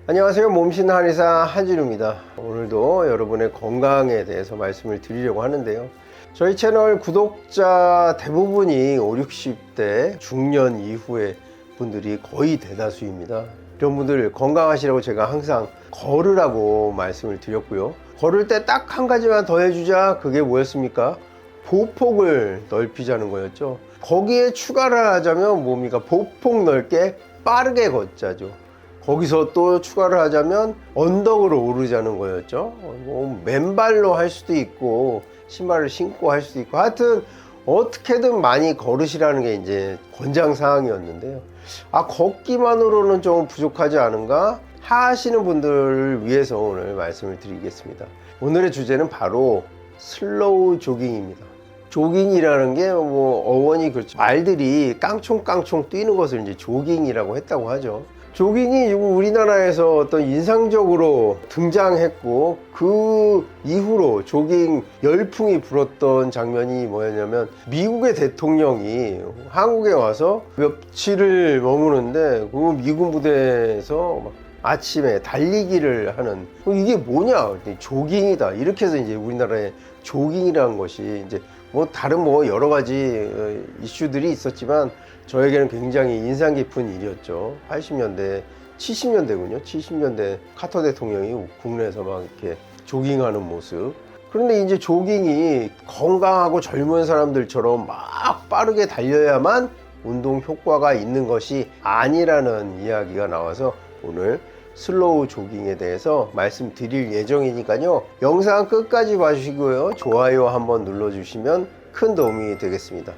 안녕하세요. 몸신 한의사 한진우입니다. 오늘도 여러분의 건강에 대해서 말씀을 드리려고 하는데요. 저희 채널 구독자 대부분이 5, 60대 중년 이후의 분들이 거의 대다수입니다. 이런 분들 건강하시라고 제가 항상 걸으라고 말씀을 드렸고요. 걸을 때 딱 한 가지만 더 해주자. 그게 뭐였습니까? 보폭을 넓히자는 거였죠. 거기에 추가를 하자면 뭡니까? 보폭 넓게 빠르게 걷자죠. 거기서 또 추가를 하자면 언덕으로 오르자는 거였죠. 뭐 맨발로 할 수도 있고 신발을 신고 할 수도 있고 하여튼 어떻게든 많이 걸으시라는 게 이제 권장 사항이었는데요. 걷기만으로는 좀 부족하지 않은가 하시는 분들을 위해서 오늘 말씀을 드리겠습니다. 오늘의 주제는 바로 슬로우 조깅입니다. 조깅이라는 게 뭐 어원이 그렇죠. 말들이 깡총깡총 뛰는 것을 이제 조깅이라고 했다고 하죠. 조깅이 우리나라에서 어떤 인상적으로 등장했고 그 이후로 조깅 열풍이 불었던 장면이 뭐였냐면 미국의 대통령이 한국에 와서 며칠을 머무는데 그 미군 부대에서 막 아침에 달리기를 하는 이게 뭐냐 조깅이다 이렇게 해서 이제 우리나라에 조깅이라는 것이 이제 뭐 다른 뭐 여러 가지 이슈들이 있었지만 저에게는 굉장히 인상 깊은 일이었죠. 80년대, 70년대군요. 70년대 카터 대통령이 국내에서 막 이렇게 조깅하는 모습. 그런데 이제 조깅이 건강하고 젊은 사람들처럼 막 빠르게 달려야만 운동 효과가 있는 것이 아니라는 이야기가 나와서 오늘 슬로우 조깅에 대해서 말씀드릴 예정이니까요. 영상 끝까지 봐주시고요. 좋아요 한번 눌러주시면 큰 도움이 되겠습니다.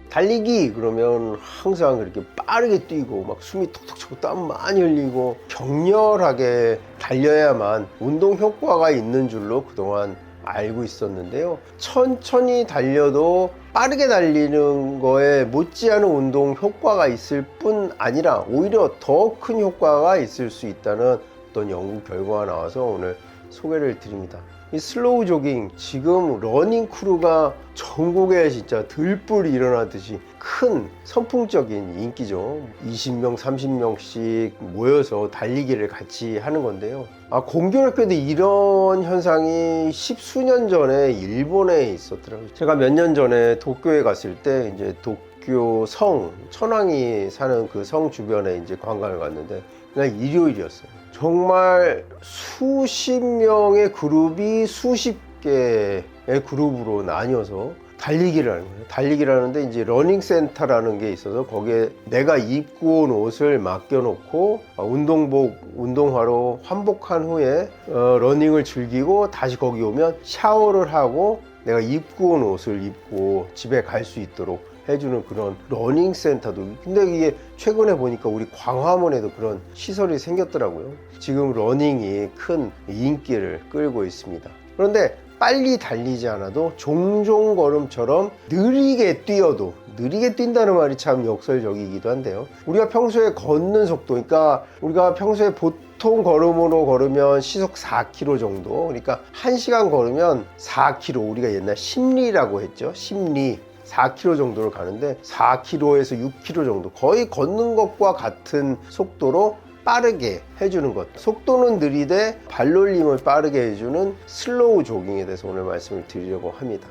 달리기 그러면 항상 그렇게 빠르게 뛰고 막 숨이 톡톡 차고 땀 많이 흘리고 격렬하게 달려야만 운동 효과가 있는 줄로 그동안 알고 있었는데요. 천천히 달려도 빠르게 달리는 거에 못지않은 운동 효과가 있을 뿐 아니라 오히려 더 큰 효과가 있을 수 있다는 어떤 연구 결과가 나와서 오늘 소개를 드립니다. 이 슬로우 조깅 지금 러닝 크루가 전국에 진짜 들불이 일어나듯이 큰 선풍적인 인기죠. 20명 30명씩 모여서 달리기를 같이 하는 건데요. 공교롭게도 이런 현상이 십수년 전에 일본에 있었더라고요. 제가 몇 년 전에 도쿄에 갔을 때 이제 도쿄 성 천황이 사는 그 성 주변에 이제 관광을 갔는데 그날 일요일이었어요. 정말 수십 명의 그룹이 수십 개의 그룹으로 나뉘어서 달리기를 하는 거예요. 달리기를 하는데 이제 러닝센터라는 게 있어서 거기에 내가 입고 온 옷을 맡겨놓고 운동복, 운동화로 환복한 후에 러닝을 즐기고 다시 거기 오면 샤워를 하고 내가 입고 온 옷을 입고 집에 갈 수 있도록 해주는 그런 러닝센터도. 근데 이게 최근에 보니까 우리 광화문에도 그런 시설이 생겼더라고요. 지금 러닝이 큰 인기를 끌고 있습니다. 그런데 빨리 달리지 않아도 종종 걸음처럼 느리게 뛰어도, 느리게 뛴다는 말이 참 역설적이기도 한데요. 우리가 평소에 걷는 속도, 그러니까 우리가 평소에 보통 걸음으로 걸으면 시속 4km 정도, 그러니까 1시간 걸으면 4km, 우리가 옛날 심리라고 했죠. 심리. 4km 정도를 가는데 4km에서 6km 정도 거의 걷는 것과 같은 속도로 빠르게 해주는 것. 속도는 느리되 발놀림을 빠르게 해주는 슬로우 조깅에 대해서 오늘 말씀을 드리려고 합니다.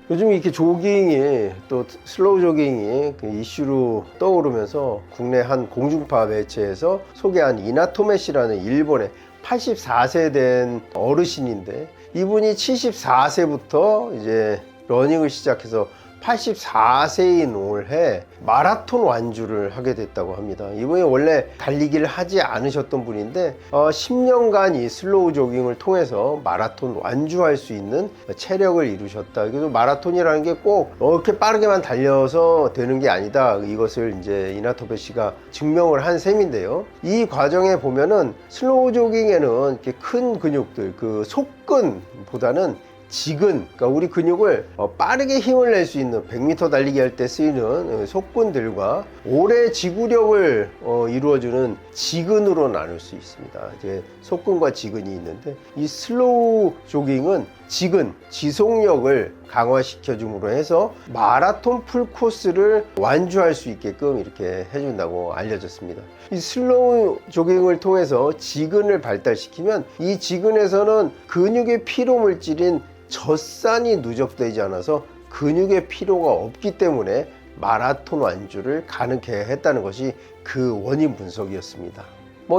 요즘 이렇게 조깅이 또 슬로우 조깅이 이슈로 떠오르면서 국내 한 공중파 매체에서 소개한 이나토메 씨라는 일본의 84세 된 어르신인데 이분이 74세부터 이제 러닝을 시작해서 84세인 올해 마라톤 완주를 하게 됐다고 합니다. 이분이 원래 달리기를 하지 않으셨던 분인데 10년간 이 슬로우 조깅을 통해서 마라톤 완주할 수 있는 체력을 이루셨다. 그래서 마라톤이라는 게 꼭 이렇게 빠르게만 달려서 되는 게 아니다. 이것을 이제 이나토베 씨가 증명을 한 셈인데요. 이 과정에 보면은 슬로우 조깅에는 이렇게 큰 근육들, 그 속근보다는 지근, 그러니까 우리 근육을 빠르게 힘을 낼 수 있는 100m 달리기 할 때 쓰이는 속근들과 오래 지구력을 이루어주는 지근으로 나눌 수 있습니다. 이제 속근과 지근이 있는데 이 슬로우 조깅은 지속력을 강화시켜 줌으로 해서 마라톤 풀코스를 완주할 수 있게끔 이렇게 해준다고 알려졌습니다. 이 슬로우 조깅을 통해서 지근을 발달시키면 이 지근에서는 근육의 피로 물질인 젖산이 누적되지 않아서 근육의 피로가 없기 때문에 마라톤 완주를 가능케 했다는 것이 그 원인 분석이었습니다.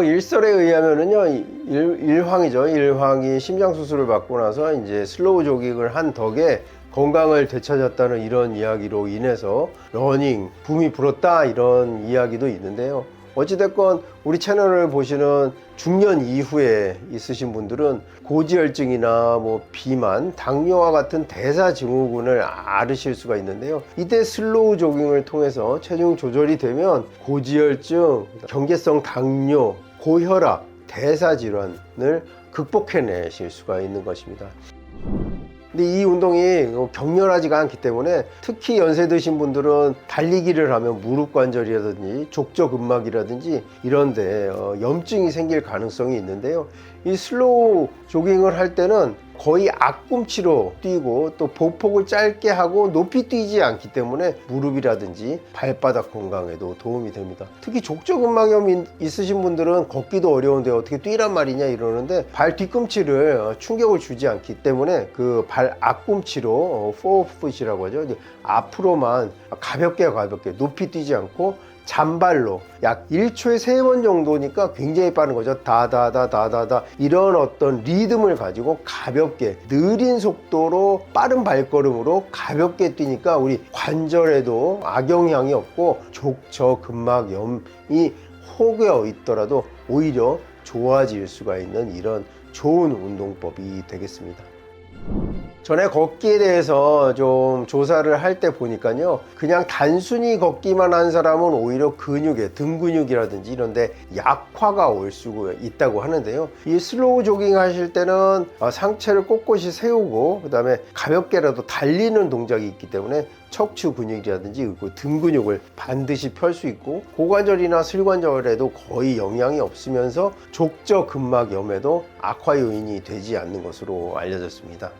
일설에 의하면은요, 일황이 심장 수술을 받고 나서 이제 슬로우 조깅을 한 덕에 건강을 되찾았다는 이런 이야기로 인해서 러닝 붐이 불었다, 이런 이야기도 있는데요. 어찌됐건 우리 채널을 보시는 중년 이후에 있으신 분들은 고지혈증이나 비만, 당뇨와 같은 대사증후군을 앓으실 수가 있는데요. 이때 슬로우 조깅을 통해서 체중 조절이 되면 고지혈증, 경계성 당뇨, 고혈압, 대사질환을 극복해내실 수가 있는 것입니다. 근데 이 운동이 격렬하지가 않기 때문에 특히 연세 드신 분들은 달리기를 하면 무릎 관절이라든지 족저근막이라든지 이런데 염증이 생길 가능성이 있는데요. 이 슬로우 조깅을 할 때는 거의 앞꿈치로 뛰고 또 보폭을 짧게 하고 높이 뛰지 않기 때문에 무릎이라든지 발바닥 건강에도 도움이 됩니다. 특히 족저근막염 있으신 분들은 걷기도 어려운데 어떻게 뛰란 말이냐 이러는데, 발 뒤꿈치를 충격을 주지 않기 때문에 그 발 앞꿈치로 포어풋이라고 하죠. 앞으로만 가볍게 높이 뛰지 않고 잔발로 약 1초에 3번 정도니까 굉장히 빠른 거죠. 다다다다다다 이런 어떤 리듬을 가지고 가볍게 느린 속도로 빠른 발걸음으로 가볍게 뛰니까 우리 관절에도 악영향이 없고 족저근막염이 혹여 있더라도 오히려 좋아질 수가 있는 이런 좋은 운동법이 되겠습니다. 전에 걷기에 대해서 좀 조사를 할 때 보니까요, 그냥 단순히 걷기만 한 사람은 오히려 근육에 등 근육이라든지 이런데 약화가 올 수가 있다고 하는데요. 이 슬로우 조깅 하실 때는 상체를 꼿꼿이 세우고 그 다음에 가볍게라도 달리는 동작이 있기 때문에 척추 근육이라든지 등 근육을 반드시 펼 수 있고 고관절이나 슬관절에도 거의 영향이 없으면서 족저근막염에도 악화 요인이 되지 않는 것으로 알려졌습니다.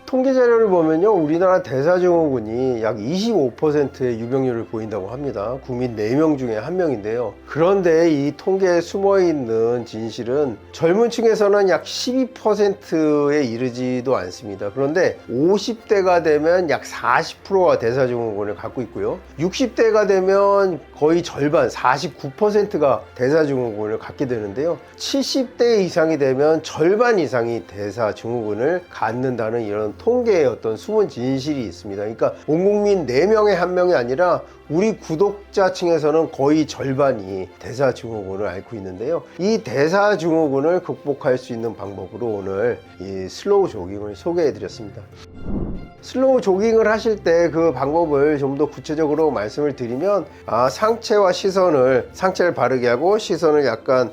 통계 자료를 보면요, 우리나라 대사증후군이 약 25%의 유병률을 보인다고 합니다. 국민 4명 중에 1명인데요. 그런데 이 통계에 숨어있는 진실은 젊은 층에서는 약 12%에 이르지도 않습니다. 그런데 50대가 되면 약 40%가 대사증후군을 갖고 있고요. 60대가 되면 거의 절반, 49%가 대사증후군을 갖게 되는데요. 70대 이상이 되면 절반 이상이 대사증후군을 갖는다는 이런 통계의 어떤 숨은 진실이 있습니다. 그러니까 온 국민 4명에 1명이 아니라 우리 구독자층에서는 거의 절반이 대사증후군을 앓고 있는데요. 이 대사증후군을 극복할 수 있는 방법으로 오늘 이 슬로우 조깅을 소개해 드렸습니다. 슬로우 조깅을 하실 때 그 방법을 좀 더 구체적으로 말씀을 드리면, 상체를 바르게 하고 시선을 약간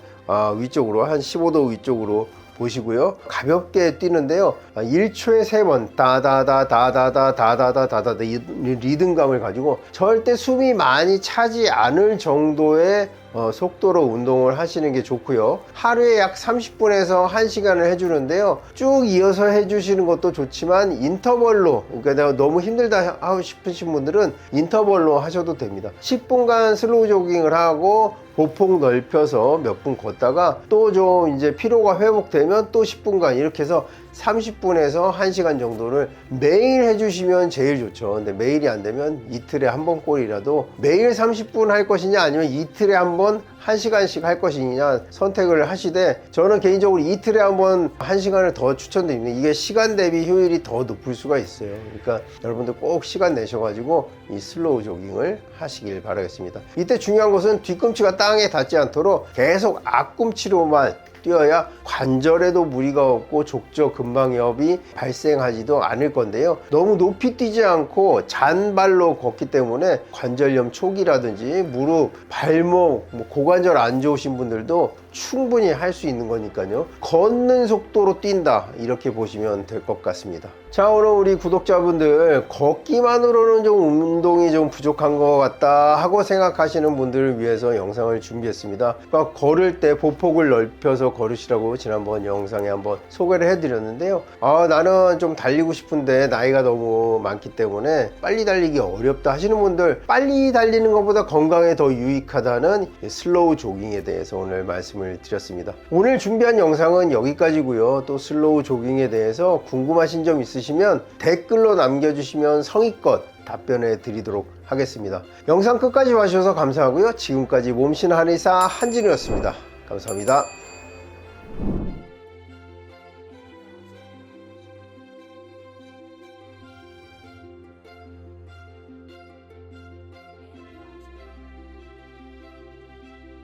위쪽으로 한 15도 위쪽으로 보시고요. 가볍게 뛰는데요. 1초에 3번 다다다다다다다다다다 이 리듬감을 가지고 절대 숨이 많이 차지 않을 정도의 속도로 운동을 하시는 게 좋고요. 하루에 약 30분에서 1시간을 해주는데요. 쭉 이어서 해주시는 것도 좋지만 인터벌로, 그러니까 내가 너무 힘들다 하고 싶으신 분들은 인터벌로 하셔도 됩니다. 10분간 슬로우 조깅을 하고 보폭 넓혀서 몇 분 걷다가 또 좀 이제 피로가 회복되면 또 10분간 이렇게 해서 30분에서 1시간 정도를 매일 해주시면 제일 좋죠. 근데 매일이 안 되면 이틀에 한 번꼴이라도 매일 30분 할 것이냐 아니면 이틀에 한 번 1시간씩 할 것이냐 선택을 하시되, 저는 개인적으로 이틀에 한 번 1시간을 더 추천드립니다. 이게 시간 대비 효율이 더 높을 수가 있어요. 그러니까 여러분들 꼭 시간 내셔가지고 이 슬로우 조깅을 하시길 바라겠습니다. 이때 중요한 것은 뒤꿈치가 땅에 닿지 않도록 계속 앞꿈치로만 뛰어야 관절에도 무리가 없고 족저근막염이 발생하지도 않을 건데요. 너무 높이 뛰지 않고 잔발로 걷기 때문에 관절염 초기라든지 무릎, 발목, 고관절 안 좋으신 분들도 충분히 할 수 있는 거니까요. 걷는 속도로 뛴다, 이렇게 보시면 될 것 같습니다. 자, 오늘 우리 구독자분들 걷기만으로는 좀 운동이 좀 부족한 것 같다 하고 생각하시는 분들을 위해서 영상을 준비했습니다. 그러니까 걸을 때 보폭을 넓혀서 걸으시라고 지난번 영상에 한번 소개를 해드렸는데요. 나는 좀 달리고 싶은데 나이가 너무 많기 때문에 빨리 달리기 어렵다 하시는 분들, 빨리 달리는 것보다 건강에 더 유익하다는 슬로우 조깅에 대해서 오늘 말씀을 드렸습니다. 오늘 준비한 영상은 여기까지고요. 또 슬로우 조깅에 대해서 궁금하신 점 있으시면 댓글로 남겨주시면 성의껏 답변해 드리도록 하겠습니다. 영상 끝까지 봐주셔서 감사하고요. 지금까지 몸신 한의사 한진우였습니다. 감사합니다.